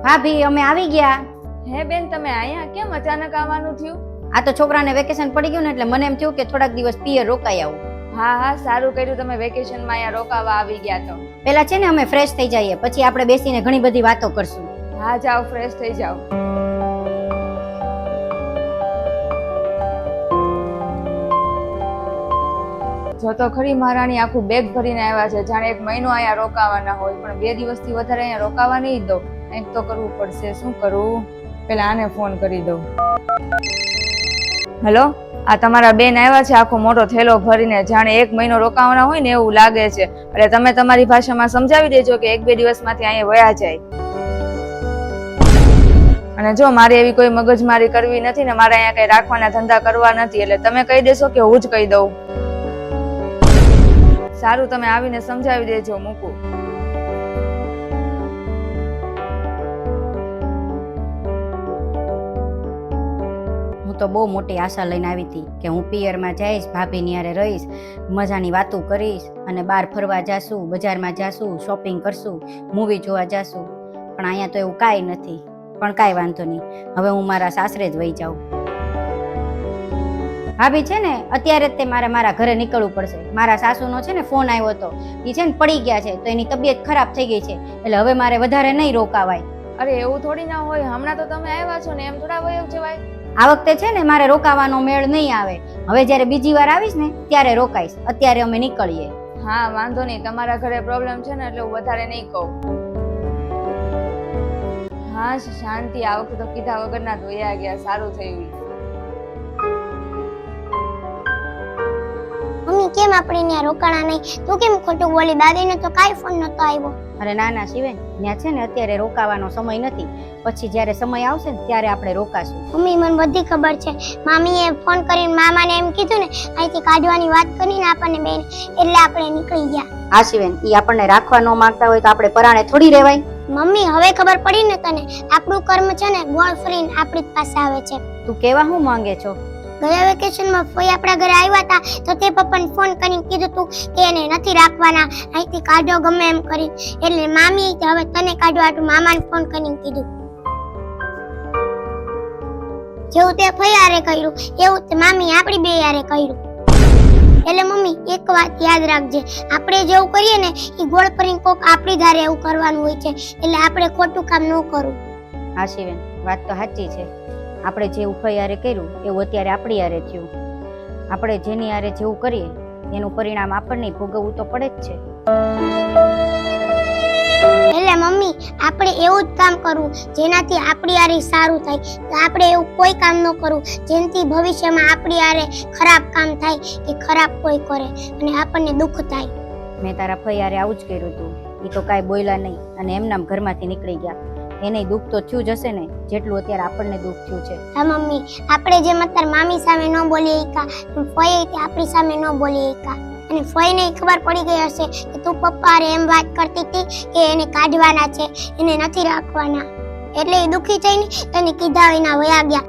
ભાભી અમે આવી ગયા. હે બેન, તમે અહીંયા કેમ અચાનક આવવાનું થયું? આ તો છોકરાને વેકેશન પડી ગયું ને એટલે મને એમ થયું કે થોડાક દિવસ પિયર રોકાઈ આવું. હા હા, સારું કર્યું તમે વેકેશનમાં અહીંયા રોકાવા આવી ગયા તો. પેલા છે ને અમે ફ્રેશ થઈ જઈએ, પછી આપણે બેસીને ઘણી બધી વાતો કરશું. હા, જાઓ ફ્રેશ થઈ જાઓ. જો તો ખરી મહારાણી આખું બેગ ભરીને આવ્યા છે, જાણે 1 મહિનો અહીંયા રોકાવાના હોય, પણ 2 દિવસથી વધારે અહીંયા રોકાવા નહીં દો. કંઈક તો કરવું પડશે. શું કરું? પેલા આને ફોન કરી દઉં. હેલો, આ તમારા બેન આવ્યા છે આખો મોટો થેલો ભરીને, જાણે 1 મહિનો રોકાવાના હોય ને એવું લાગે છે. એટલે તમે તમારી ભાષામાં સમજાવી દેજો કે 1-2 દિવસમાંથી અહીંયા વયા જાય. અને જો મારે એવી કોઈ મગજમારી કરવી નથી ને મારે અહીંયા કઈ રાખવાના ધંધા કરવા નથી, એટલે તમે કહી દેશો કે હું જ કહી દઉં? સારું, તમે આવીને સમજાવી દેજો. મૂકું. હું તો બહુ મોટી આશા લઈને આવી હતી કે હું પિયરમાં જઈશ, ભાભીની હારે રહીશ, મજાની વાતો કરીશ અને બહાર ફરવા જાશું, બજારમાં જાશું, શોપિંગ કરશું, મૂવી જોવા જાશું. પણ અહીંયા તો એવું કાંઈ નથી. પણ કાંઈ વાંધો નહીં, હવે હું મારા સાસરે જ વહી જાઉં. ભાભી છે ને અત્યારે જ તે મારા ઘરે નીકળવું પડશે. મારા સાસુનો છે ને ફોન આવ્યો હતો, એ છે ને પડી ગયા છે, તો એની તબિયત ખરાબ થઈ ગઈ છે, એટલે હવે મારે વધારે નહીં રોકાવાય. અરે એવું થોડી ના હોય, હમણાં તો તમે આવ્યા છો ને, એમ થોડા વયો જવાય. આ વખતે છે ને મારે રોકાવાનો મેળ નહીં આવે. હવે જ્યારે બીજી વાર આવીશ ને ત્યારે રોકાઈશ, અત્યારે અમે નીકળીએ. હા, વાંધો નહીં, તમારા ઘરે પ્રોબ્લેમ છે ને એટલે હું વધારે નહીં કહું. હા, શાંતિ. આ વખતે તો કીધા વગરના ધોયા ગયા. સારું થયું. મમ્મી કેમ આપણે ત્યાં રોકાણા નહીં? તું કેમ ખોટું બોલી? દાદીને તો કાંઈ ફોન નતો આવ્યો. અરે ના ના શિવેન, ત્યાં છે ને અત્યારે રોકાવાનો સમય નથી. પછી જ્યારે સમય આવશે ને ત્યારે આપણે રોકાશું. મમ્મી મને બધી ખબર છે. મામીએ ફોન કરીને મામાને એમ કીધું ને અહીંથી કાઢવાની વાત કરીને આપણને બેન, એટલે આપણે નીકળી ગયા. હા શિવેન, ઈ આપણને રાખવા ન માંગતા હોય તો આપણે પરાણે થોડી રહેવાય. મમ્મી હવે ખબર પડી ને તને, આપણું કર્મ છે ને ગોળ ફરીને આપણી જ પાસે આવે છે. તું કેવા શું માંગે છો? ગયા વેકેશનમાં ફોઈ આપણા ઘરે આવ્યા હતા તો તે પપ્પાને ફોન કરીને કીધું તું કે એને નથી રાખવાના, અહીંથી કાઢો ગમે એમ કરી. એટલે મામી હવે તને કાઢવા હાટુ મામાને ફોન કરીને કીધું. જેવું તે ફઈ હારે કર્યું એવું તે મામી આપણી બે હારે કર્યું. એટલે મમ્મી એક વાત યાદ રાખજે, આપણે જેવું કરીએ ને એ ગોળ ફરીને કોક આપણી ધારે એવું કરવાનું હોય છે, એટલે આપણે ખોટું કામ ન કરવું. હા શિવેન, વાત તો સાચી છે. આપણે જે ઉફાઈ હારે કર્યું એવું અત્યારે આપણી હારે થયું. આપણે જેની હારે જેવું કરીએ એનું પરિણામ આપણને ભોગવવું તો પડે જ છે. એટલે મમ્મી આપણે એવું જ કામ કરવું જેનાથી આપણી હારે સારું થાય. તો આપણે એવું કોઈ કામ ન કરવું જેનાથી ભવિષ્યમાં આપણી હારે ખરાબ કામ થાય કે ખરાબ કોઈ કરે અને આપણને દુઃખ થાય. મેં તારા ફઈ હારે આવું જ કર્યું હતું. એ તો કાંઈ બોલ્યા નહીં અને એમનામ ઘરમાંથી નીકળી ગયા. એને દુઃખ તો થયું જ હશે ને જેટલું અત્યારે આપણને દુઃખ થયું છે. હા મમ્મી, આપણે જેમ અત્યારે મામી સામે ન બોલીએ એકા, ફઈ આપણી સામે ન બોલીએ એકા. અને ફઈને ખબર પડી ગઈ હશે કે તું પપ્પા હારે એમ વાત કરતી હતી કે એને કાઢવાના છે, એને નથી રાખવાના, એટલે એ દુઃખી થઈને તને કીધા વિના વયા ગયા.